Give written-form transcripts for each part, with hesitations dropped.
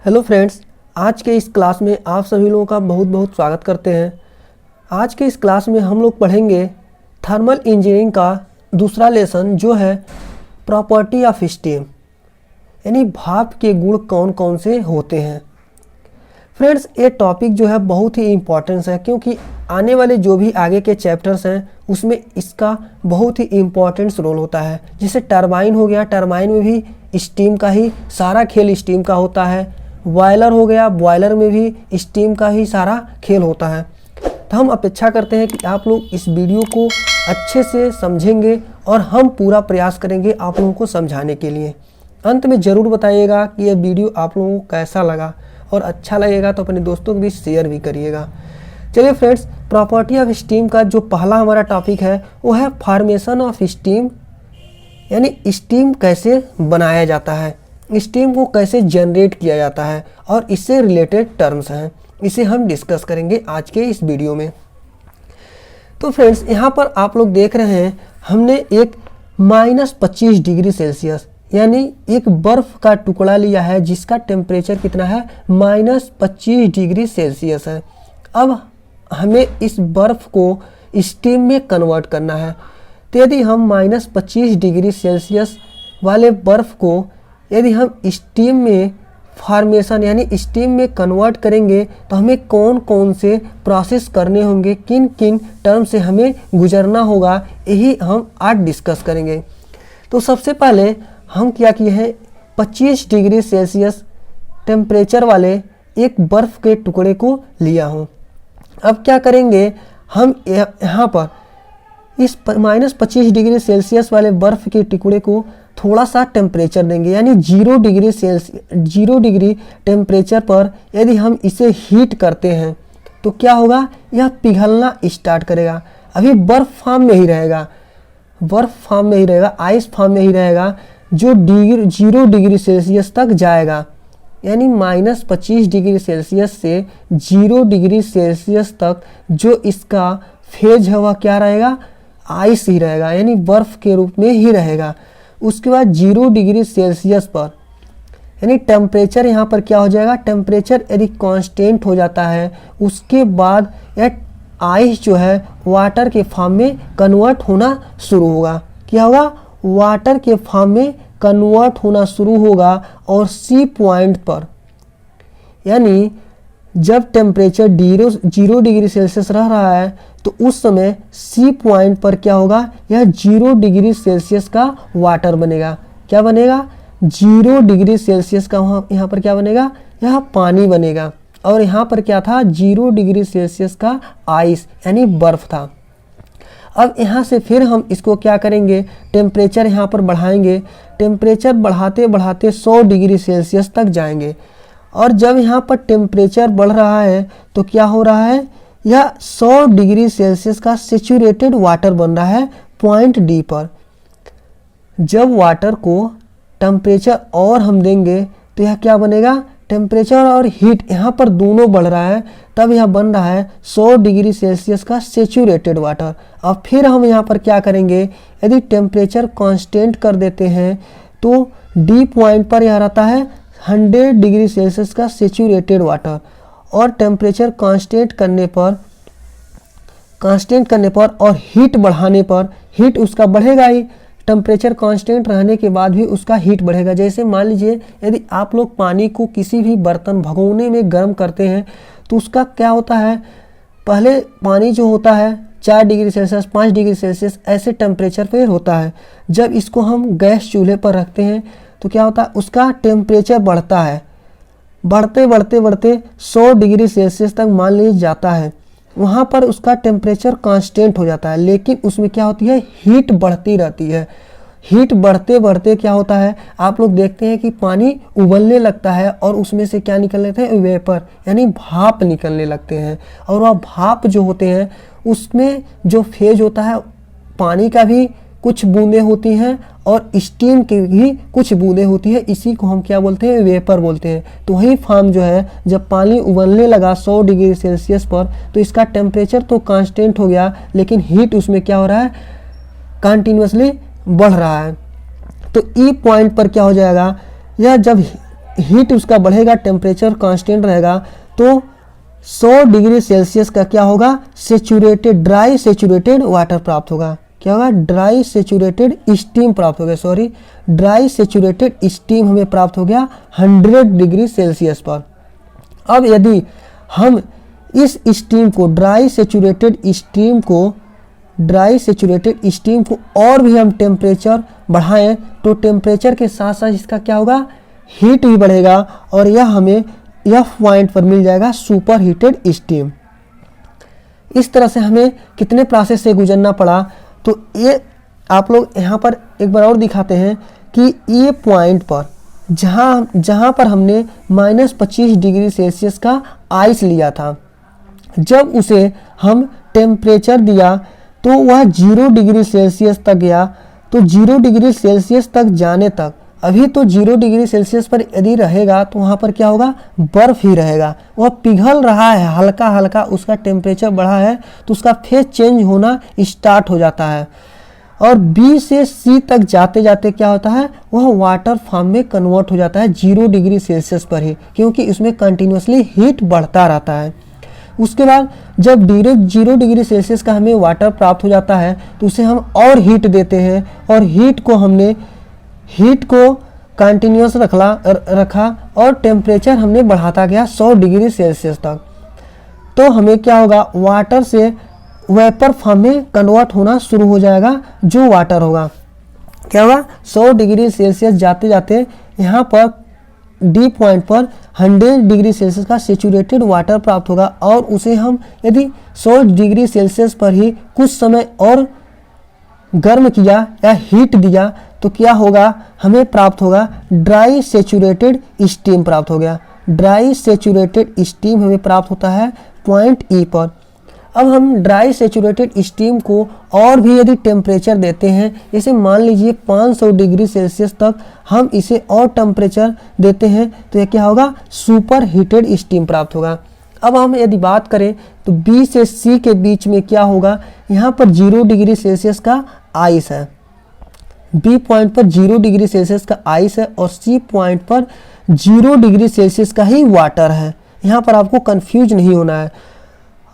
Hello friends, आज के इस क्लास में आप सभी लोगों का बहुत बहुत स्वागत करते हैं। आज के इस क्लास में हम लोग पढ़ेंगे थर्मल इंजीनियरिंग का दूसरा लेसन जो है प्रॉपर्टी ऑफ स्टीम, यानी भाप के गुण कौन कौन से होते हैं। फ्रेंड्स, ये टॉपिक जो है बहुत ही इम्पोर्टेंस है क्योंकि आने वाले जो भी आगे के चैप्टर्स हैं उसमें इसका बहुत ही इम्पोर्टेंस रोल होता है। जैसे टरबाइन हो गया, टरबाइन में भी स्टीम का ही सारा खेल स्टीम का होता है। बॉयलर हो गया, बॉयलर में भी स्टीम का ही सारा खेल होता है। तो हम अपेक्षा करते हैं कि आप लोग इस वीडियो को अच्छे से समझेंगे और हम पूरा प्रयास करेंगे आप लोगों को समझाने के लिए। अंत में ज़रूर बताइएगा कि यह वीडियो आप लोगों को कैसा लगा, और अच्छा लगेगा तो अपने दोस्तों के बीच शेयर भी करिएगा। चलिए फ्रेंड्स, प्रॉपर्टी ऑफ स्टीम का जो पहला हमारा टॉपिक है वो है फॉर्मेशन ऑफ स्टीम, यानी स्टीम कैसे बनाया जाता है, स्टीम को कैसे जनरेट किया जाता है और इससे रिलेटेड टर्म्स हैं। इसे हम डिस्कस करेंगे आज के इस वीडियो में। तो फ्रेंड्स, यहाँ पर आप लोग देख रहे हैं हमने एक -25 डिग्री सेल्सियस यानी एक बर्फ़ का टुकड़ा लिया है जिसका टेम्परेचर कितना है, -25 डिग्री सेल्सियस है। अब हमें इस बर्फ़ को स्टीम में कन्वर्ट करना है। तो यदि हम -25 डिग्री सेल्सियस वाले बर्फ़ को यदि हम स्टीम में फॉर्मेशन यानी स्टीम में कन्वर्ट करेंगे तो हमें कौन कौन से प्रोसेस करने होंगे, किन किन टर्म से हमें गुजरना होगा, यही हम आज डिस्कस करेंगे। तो सबसे पहले हम क्या किए हैं, 25 डिग्री सेल्सियस टेम्परेचर वाले एक बर्फ़ के टुकड़े को लिया हूँ। अब क्या करेंगे, हम यहाँ पर इस -25 डिग्री सेल्सियस वाले बर्फ़ के टुकड़े को थोड़ा सा टेम्परेचर देंगे, यानी 0 डिग्री टेम्परेचर पर यदि हम इसे हीट करते हैं तो क्या होगा, यह पिघलना स्टार्ट करेगा। अभी बर्फ़ फॉर्म में ही रहेगा, आइस फॉर्म में ही रहेगा, जो 0 डिग्री सेल्सियस तक जाएगा। यानी -25 डिग्री सेल्सियस से 0 डिग्री सेल्सियस तक जो इसका फेज है वह क्या रहेगा, आइस ही रहेगा, यानी बर्फ़ के रूप में ही रहेगा। उसके बाद 0 डिग्री सेल्सियस पर यानी टेम्परेचर यहाँ पर क्या हो जाएगा, टेम्परेचर यदि कांस्टेंट हो जाता है उसके बाद यह आइस जो है वाटर के फॉर्म में कन्वर्ट होना शुरू होगा। क्या होगा, वाटर के फॉर्म में कन्वर्ट होना शुरू होगा। और सी पॉइंट पर यानी जब टेम्परेचर 0 डिग्री सेल्सियस रह रहा है तो उस समय सी पॉइंट पर क्या होगा, यह 0 डिग्री सेल्सियस का वाटर बनेगा। क्या बनेगा, 0 डिग्री सेल्सियस का यहाँ पर क्या बनेगा, यह पानी बनेगा। और यहाँ पर क्या था, 0 डिग्री सेल्सियस का आइस यानी बर्फ़ था। अब यहाँ से फिर हम इसको क्या करेंगे, टेम्परेचर यहाँ पर बढ़ाएंगे। टेम्परेचर बढ़ाते बढ़ाते 100 डिग्री सेल्सियस तक जाएंगे। और जब यहाँ पर टेम्परेचर बढ़ रहा है तो क्या हो रहा है, यह 100 डिग्री सेल्सियस का सेचुरेटेड वाटर बन रहा है पॉइंट डी पर। जब वाटर को टेम्परेचर और हम देंगे तो यह क्या बनेगा, टेम्परेचर और हीट यहाँ पर दोनों बढ़ रहा है, तब यह बन रहा है 100 डिग्री सेल्सियस का सेचुरेटेड वाटर। अब फिर हम यहाँ पर क्या करेंगे, यदि टेम्परेचर कांस्टेंट कर देते हैं तो डी पॉइंट पर यह रहता है 100 डिग्री सेल्सियस का सेचुरेटेड वाटर। और टेम्परेचर कांस्टेंट करने पर और हीट बढ़ाने पर हीट उसका बढ़ेगा ही, टेम्परेचर कांस्टेंट रहने के बाद भी उसका हीट बढ़ेगा। जैसे मान लीजिए यदि आप लोग पानी को किसी भी बर्तन भगोने में गर्म करते हैं तो उसका क्या होता है, पहले पानी जो होता है 4 डिग्री सेल्सियस 5 डिग्री सेल्सियस ऐसे टेम्परेचर पे होता है। जब इसको हम गैस चूल्हे पर रखते हैं तो क्या होता है, उसका टेम्परेचर बढ़ता है, बढ़ते 100 डिग्री सेल्सियस तक मान लीजिए जाता है। वहाँ पर उसका टेम्परेचर कांस्टेंट हो जाता है, लेकिन उसमें क्या होती है, हीट बढ़ती रहती है। हीट बढ़ते बढ़ते क्या होता है, आप लोग देखते हैं कि पानी उबलने लगता है और उसमें से क्या निकलने लगते हैं, वेपर यानी भाप निकलने लगते हैं। और वह भाप जो होते हैं उसमें जो फेज होता है, पानी का भी कुछ बूंदें होती हैं और स्टीम की भी कुछ बूंदें होती हैं। इसी को हम क्या बोलते हैं, वेपर बोलते हैं। तो वही फॉर्म जो है, जब पानी उबलने लगा 100 डिग्री सेल्सियस पर तो इसका टेम्परेचर तो कांस्टेंट हो गया, लेकिन हीट उसमें क्या हो रहा है, कंटिन्यूसली बढ़ रहा है। तो ई पॉइंट पर क्या हो जाएगा, यह जब हीट उसका बढ़ेगा, टेम्परेचर कांस्टेंट रहेगा, तो 100 डिग्री सेल्सियस का क्या होगा, सेचूरेटेड ड्राई सेचूरेटेड वाटर प्राप्त होगा। क्या होगा, ड्राई सेचूरेटेड स्टीम प्राप्त हो गया, सॉरी ड्राई सेचूरेटेड स्टीम हमें प्राप्त हो गया 100 डिग्री सेल्सियस पर। अब यदि हम इस स्टीम को ड्राई सेचूरेटेड स्टीम को और भी हम टेम्परेचर बढ़ाएं तो टेम्परेचर के साथ साथ इसका क्या होगा, हीट भी बढ़ेगा और यह हमें यह पॉइंट पर मिल जाएगा सुपर हीटेड स्टीम। इस तरह से हमें कितने प्रोसेस से गुजरना पड़ा, तो ये आप लोग यहाँ पर एक बार और दिखाते हैं कि ये पॉइंट पर जहाँ पर हमने -25 डिग्री सेल्सियस का आइस लिया था, जब उसे हम टेम्परेचर दिया तो वह 0 डिग्री सेल्सियस तक गया। तो 0 डिग्री सेल्सियस तक जाने तक, अभी तो 0 डिग्री सेल्सियस पर यदि रहेगा तो वहाँ पर क्या होगा, बर्फ़ ही रहेगा, वह पिघल रहा है, हल्का हल्का उसका टेम्परेचर बढ़ा है तो उसका फेज चेंज होना स्टार्ट हो जाता है। और बी से सी तक जाते जाते क्या होता है, वह वाटर फॉर्म में कन्वर्ट हो जाता है 0 डिग्री सेल्सियस पर ही, क्योंकि इसमें कंटिन्यूसली हीट बढ़ता रहता है। उसके बाद जब 0 डिग्री सेल्सियस का हमें वाटर प्राप्त हो जाता है तो उसे हम और हीट देते हैं, और हीट को कंटिन्यूस रखा और टेम्परेचर हमने बढ़ाता गया 100 डिग्री सेल्सियस तक। तो हमें क्या होगा, वाटर से वेपर फॉर्म में कन्वर्ट होना शुरू हो जाएगा, जो वाटर होगा। क्या होगा, 100 डिग्री सेल्सियस जाते जाते यहाँ पर डी पॉइंट पर 100 डिग्री सेल्सियस का सेचूरेटेड वाटर प्राप्त होगा, और उसे हम यदि 100 डिग्री सेल्सियस पर ही कुछ समय और गर्म किया या हीट दिया तो क्या होगा, हमें प्राप्त होगा ड्राई सेचूरेटेड स्टीम प्राप्त हो गया। ड्राई सेचूरेटेड स्टीम हमें प्राप्त होता है पॉइंट ई पर। अब हम ड्राई सेचूरेटेड स्टीम को और भी यदि टेम्परेचर देते हैं, जैसे मान लीजिए 500 डिग्री सेल्सियस तक हम इसे और टेम्परेचर देते हैं, तो यह क्या होगा, सुपर हीटेड स्टीम प्राप्त होगा। अब हम यदि बात करें तो बी से सी के बीच में क्या होगा, यहाँ पर 0 डिग्री सेल्सियस का आइस है, बी पॉइंट पर 0 डिग्री सेल्सियस का आइस है और सी पॉइंट पर 0 डिग्री सेल्सियस का ही वाटर है। यहाँ पर आपको कंफ्यूज नहीं होना है।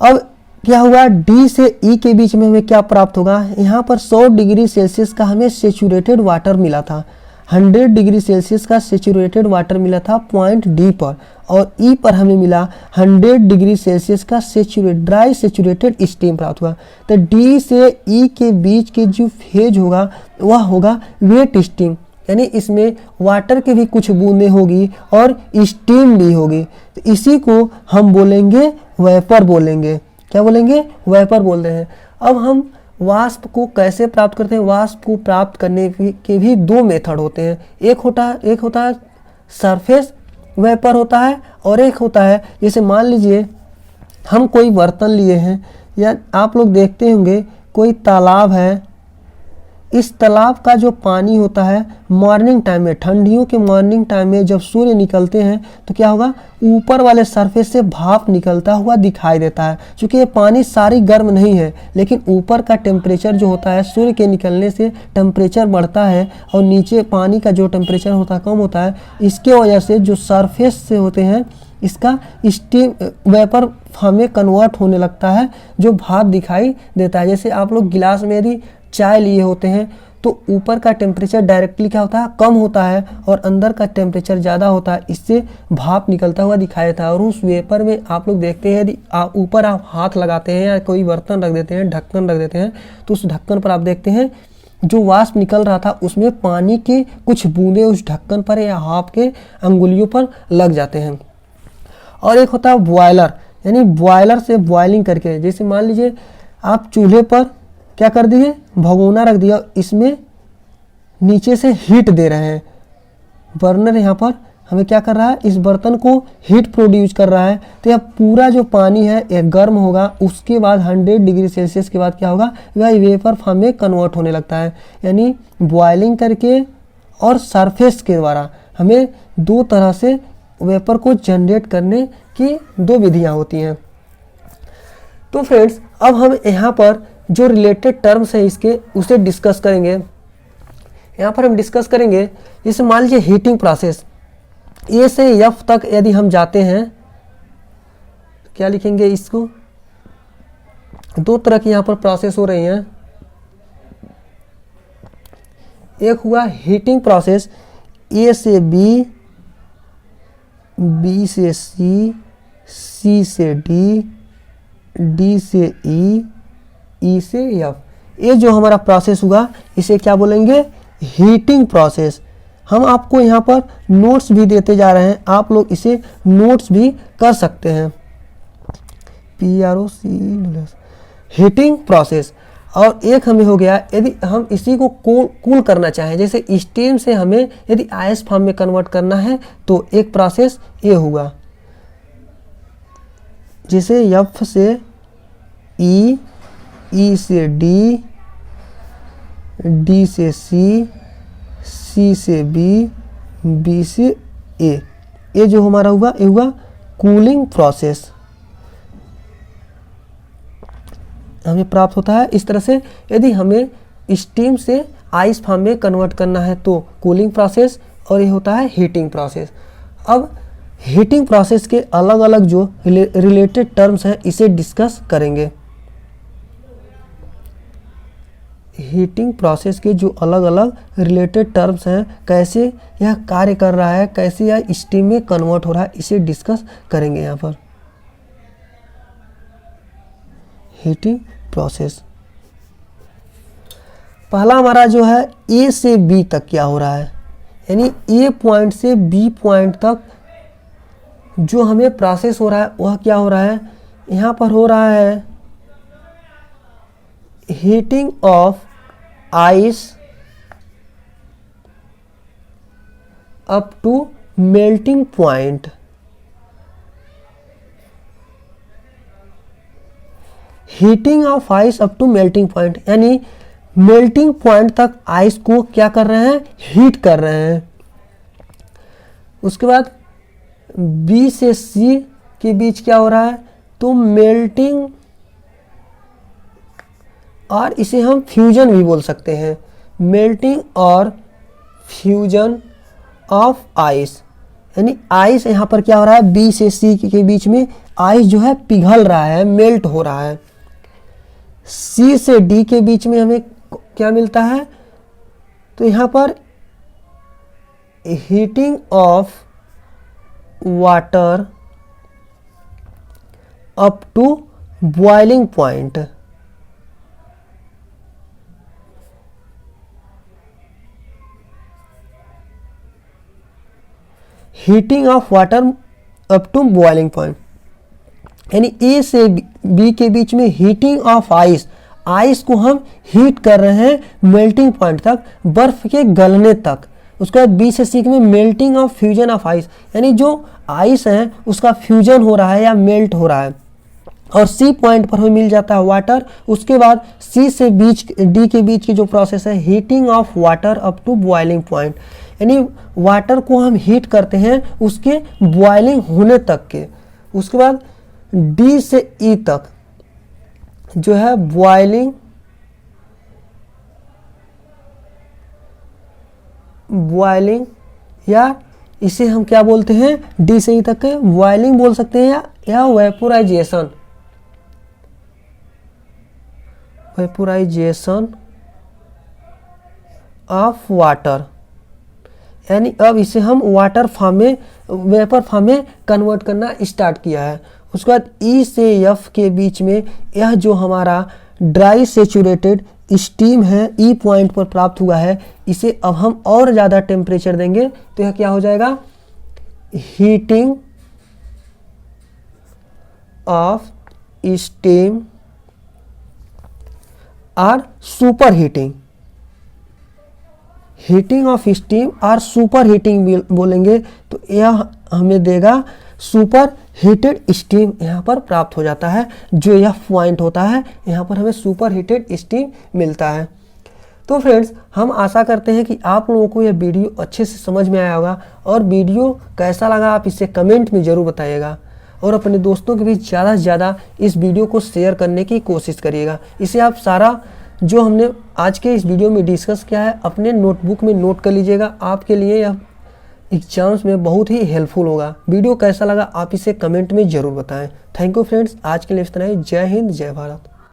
अब क्या हुआ, डी से ई के बीच में हमें क्या प्राप्त होगा, यहाँ पर 100 डिग्री सेल्सियस का हमें सेचूरेटेड वाटर मिला था, 100 डिग्री सेल्सियस का सेचूरेटेड वाटर मिला था पॉइंट डी पर, और ई पर हमें मिला 100 डिग्री सेल्सियस का ड्राई सेचूरेटेड स्टीम प्राप्त हुआ। तो डी से ई के बीच के जो फेज होगा वह होगा वेट स्टीम, यानी इसमें वाटर के भी कुछ बूंदें होगी और स्टीम भी होगी। तो इसी को हम बोलेंगे वेपर बोलेंगे। क्या बोलेंगे, वेपर बोलते हैं। अब हम वाष्प को कैसे प्राप्त करते हैं, वाष्प को प्राप्त करने के भी 2 मेथड होते हैं। एक होता है सरफेस वेपर होता है, और एक होता है जैसे मान लीजिए हम कोई बर्तन लिए हैं, या आप लोग देखते होंगे कोई तालाब है, इस तालाब का जो पानी होता है मॉर्निंग टाइम में, ठंडियों के मॉर्निंग टाइम में जब सूर्य निकलते हैं तो क्या होगा, ऊपर वाले सरफेस से भाप निकलता हुआ दिखाई देता है। क्योंकि ये पानी सारी गर्म नहीं है, लेकिन ऊपर का टेम्परेचर जो होता है, सूर्य के निकलने से टेम्परेचर बढ़ता है और नीचे पानी का जो टेम्परेचर होता है कम होता है। इसके वजह से जो सरफेस से होते हैं इसका स्टीम वेपर फॉर्म में कन्वर्ट होने लगता है, जो भाप दिखाई देता है। जैसे आप लोग गिलास में यदि चाय लिए होते हैं तो ऊपर का टेम्परेचर डायरेक्टली क्या होता है, कम होता है, और अंदर का टेम्परेचर ज़्यादा होता है, इससे भाप निकलता हुआ दिखाई देता है। और उस वेपर में आप लोग देखते हैं यदि ऊपर आप हाथ लगाते हैं या कोई बर्तन रख देते हैं, ढक्कन रख देते हैं, तो उस ढक्कन पर आप देखते हैं जो वाष्प निकल रहा था उसमें पानी के कुछ बूंदे उस ढक्कन पर या हाथ के अंगुलियों पर लग जाते हैं। और एक होता है बॉयलर, यानी बॉयलर से बॉयलिंग करके, जैसे मान लीजिए आप चूल्हे पर क्या कर दिए, भगोना रख दिया, इसमें नीचे से हीट दे रहे हैं, बर्नर यहाँ पर हमें क्या कर रहा है, इस बर्तन को हीट प्रोड्यूस कर रहा है। तो यह पूरा जो पानी है यह गर्म होगा, उसके बाद 100 डिग्री सेल्सियस के बाद क्या होगा, वह वेपर फॉर्म में कन्वर्ट होने लगता है। यानी बॉयलिंग करके और सरफेस के द्वारा हमें 2 तरह से वेपर को जनरेट करने की 2 विधियाँ होती हैं। तो फ्रेंड्स, अब हम यहाँ पर जो रिलेटेड टर्म्स है इसके उसे डिस्कस करेंगे। यहाँ पर हम डिस्कस करेंगे, जैसे मान लीजिए हीटिंग प्रोसेस। ए से एफ तक यदि हम जाते हैं तो क्या लिखेंगे इसको, दो तरह की यहाँ पर प्रोसेस हो रही हैं। एक हुआ हीटिंग प्रोसेस, ए से बी, बी से सी, सी से डी, डी से ई, ई से एफ। ये जो हमारा प्रोसेस हुआ इसे क्या बोलेंगे, हीटिंग प्रोसेस। हम आपको यहाँ पर नोट्स भी देते जा रहे हैं, आप लोग इसे नोट्स भी कर सकते हैं। PROC heating process. और एक हमें हो गया यदि हम इसी को कूल करना चाहें, जैसे स्टीम से हमें यदि आइस फॉर्म में कन्वर्ट करना है तो एक प्रोसेस ये हुआ, जैसे एफ से ई, ई से डी, डी से सी, सी से बी, बी से ए। ये जो हमारा हुआ ये हुआ कूलिंग प्रोसेस, हमें प्राप्त होता है। इस तरह से यदि हमें स्टीम से आइस फॉर्म में कन्वर्ट करना है तो कूलिंग प्रोसेस, और ये होता है हीटिंग प्रोसेस। अब हीटिंग प्रोसेस के अलग अलग जो रिलेटेड टर्म्स हैं इसे डिस्कस करेंगे। हीटिंग प्रोसेस के जो अलग अलग रिलेटेड टर्म्स हैं, कैसे यह कार्य कर रहा है, कैसे यह स्टीम में कन्वर्ट हो रहा है, इसे डिस्कस करेंगे यहाँ पर। हीटिंग प्रोसेस पहला हमारा जो है ए से बी तक क्या हो रहा है, यानी ए पॉइंट से बी पॉइंट तक जो हमें प्रोसेस हो रहा है वह क्या हो रहा है, यहाँ पर हो रहा है heating of ice up to melting point. Heating of ice up to melting point, यानी मेल्टिंग पॉइंट तक आइस को क्या कर रहे हैं, हीट कर रहे हैं। उसके बाद बी से सी के बीच क्या हो रहा है, तो मेल्टिंग, और इसे हम फ्यूजन भी बोल सकते हैं, मेल्टिंग और फ्यूजन ऑफ आइस, यानी आइस यहाँ पर क्या हो रहा है, बी से सी के बीच में आइस जो है पिघल रहा है, मेल्ट हो रहा है। सी से डी के बीच में हमें क्या मिलता है, तो यहाँ पर heating of water up to boiling point. Heating of water up to boiling point, यानी ए से बी के बीच में हीटिंग ऑफ आइस, आइस को हम हीट कर रहे हैं मेल्टिंग पॉइंट तक, बर्फ के गलने तक। उसके बाद बी से सी में melting of fusion of ice, यानी जो आइस है उसका फ्यूजन हो रहा है या मेल्ट हो रहा है, और सी पॉइंट पर हमें मिल जाता है वाटर। उसके बाद सी से डी के बीच की जो प्रोसेस है heating of water up to boiling point, यानी वाटर को हम हीट करते हैं उसके बॉइलिंग होने तक के। उसके बाद डी से ई तक जो है बॉइलिंग या इसे हम क्या बोलते हैं, डी से ई तक के बॉइलिंग बोल सकते हैं या वेपोराइजेशन ऑफ वाटर, यानी अब इसे हम वाटर फॉर्म में, वेपर फॉर्म में कन्वर्ट करना स्टार्ट किया है। उसके बाद ई से एफ के बीच में यह जो हमारा ड्राई सेचुरेटेड स्टीम है ई पॉइंट पर प्राप्त हुआ है, इसे अब हम और ज़्यादा टेम्परेचर देंगे तो यह क्या हो जाएगा, हीटिंग ऑफ स्टीम और super heating. Heating of steam और सुपर हीटिंग बोलेंगे तो यह हमें देगा सुपर हीटेड स्टीम, यहाँ पर प्राप्त हो जाता है। जो यह पॉइंट होता है यहाँ पर हमें सुपर हीटेड स्टीम मिलता है। तो फ्रेंड्स, हम आशा करते हैं कि आप लोगों को यह वीडियो अच्छे से समझ में आया होगा, और वीडियो कैसा लगा आप इसे कमेंट में ज़रूर बताइएगा, और अपने दोस्तों के बीच ज़्यादा से ज़्यादा इस वीडियो को शेयर करने की कोशिश करिएगा। इसे आप सारा जो हमने आज के इस वीडियो में डिस्कस किया है अपने नोटबुक में नोट कर लीजिएगा। आपके लिए यह एग्जाम्स में बहुत ही हेल्पफुल होगा। वीडियो कैसा लगा आप इसे कमेंट में ज़रूर बताएं। थैंक यू फ्रेंड्स, आज के लिए इतना ही। जय हिंद, जय भारत।